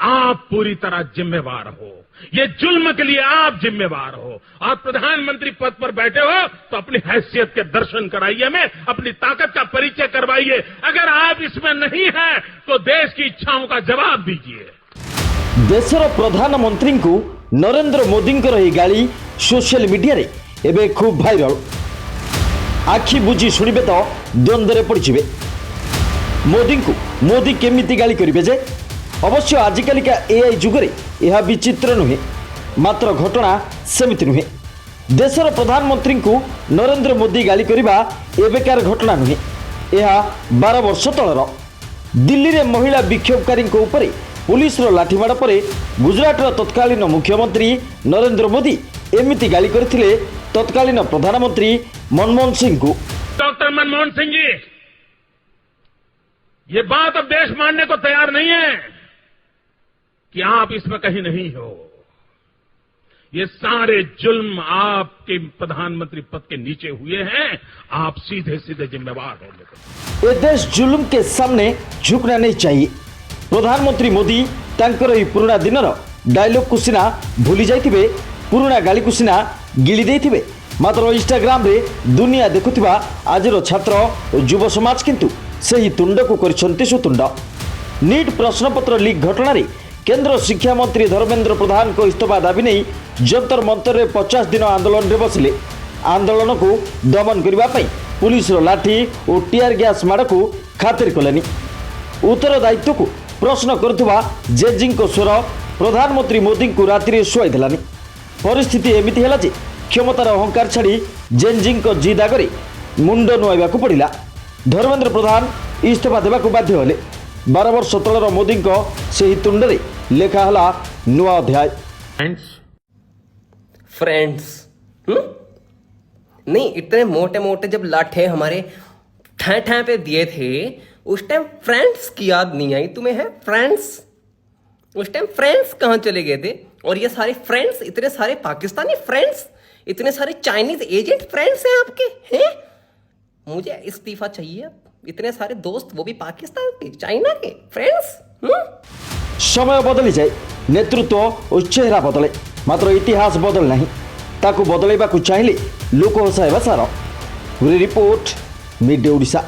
आप पूरी तरह जिम्मेवार हो, ये जुल्म के लिए आप जिम्मेवार हो। और प्रधानमंत्री पद पर बैठे हो तो अपनी हैसियत के दर्शन कराइए, हमें अपनी ताकत का परिचय करवाइए। अगर आप इसमें नहीं हैं तो देश की इच्छाओं का जवाब दीजिए। देशर प्रधानमंत्री को नरेंद्र मोदी गाली सोशल मीडिया रे एबे खूब भाइराल। आखि बुझी शुणिबे तो द्वंद्व पड़े। मोदी केमिति गाली करिबे जे? अवश्य आजिकालिका एआई जुगरे यह विचित्र नुहे, मात्र घटना सेमिति नुहे। देशर प्रधानमंत्री को नरेंद्र मोदी गाली करिबा एबेकार घटना नुहे, यह 12 वर्ष तलर। दिल्ली रे महिला विक्षोभकारी उपरे पुलिस लाठीमाड़ पर गुजरात तत्कालीन मुख्यमंत्री नरेंद्र मोदी एमिति गाली करथिले तत्कालीन प्रधानमंत्री मनमोहन सिंह को। डॉक्टर मनमोहन सिंह जी, ये बात अब देश मानने को तैयार नहीं है कि आप इसमें कहीं नहीं हो। ये सारे जुल्म आपके प्रधानमंत्री पद के नीचे हुए हैं, आप सीधे सीधे जिम्मेवार होंगे। ये देश जुल्म के सामने झुकना नहीं चाहिए। प्रधानमंत्री मोदी तांकर ही पुराना दिनर डायलॉग को सिना भूली जाइथिबे, पुराना गाली को सिना गिली देइथिबे, मात्र इंस्टाग्राम रे दुनिया देखुथिबा आजर छात्र और युव समाज किंतु सही तुंड को करछन्ति सुतुंड। नीट प्रश्नपत्र लीक घटना रे केंद्र शिक्षा मंत्री धर्मेंद्र प्रधान को इस्तीफा दाबी नहीं जंतर मंतर 50 दिन आंदोलन रे बसिले। आंदोलन को दमन करने पर पुलिस लाठी और टीआर गैस माड़ को खातिर कलेनी। उत्तरदायित्व को प्रश्न करुवा जेजी स्वर प्रधानमंत्री मोदी को राति शुआई देलानी। परिस्थिति एमिति हैला जे क्षमतार अहंकार छाड़ी जेजी जिद आगे मुंड नुआइबा को पड़ा। धर्मेंद्र प्रधान इस्तीफा देवा को बाध्य हेले। 12 वर्ष तलर मोदी से ही तुंडे लेखाला नुआ अध्याय। फ्रेंड्स नहीं, इतने मोटे मोटे जब लाठे हमारे ठै ठै पे दिए थे उस टाइम फ्रेंड्स की याद नहीं आई तुम्हें? है फ्रेंड्स, उस टाइम फ्रेंड्स कहाँ चले गए थे? और ये सारे फ्रेंड्स, इतने सारे पाकिस्तानी फ्रेंड्स, इतने सारे चाइनीज एजेंट फ्रेंड्स हैं आपके हैं? मुझे इस्तीफा चाहिए। इतने सारे दोस्त, वो भी पाकिस्तान के, चाइना के फ्रेंड्स। समय बदली जाए, नेतृत्व और चेहरा बदले, मात्र इतिहास बदल नहीं। ताकू बदलैबा को चाहिए लोक हसाइबा सार। Report mid Odisha.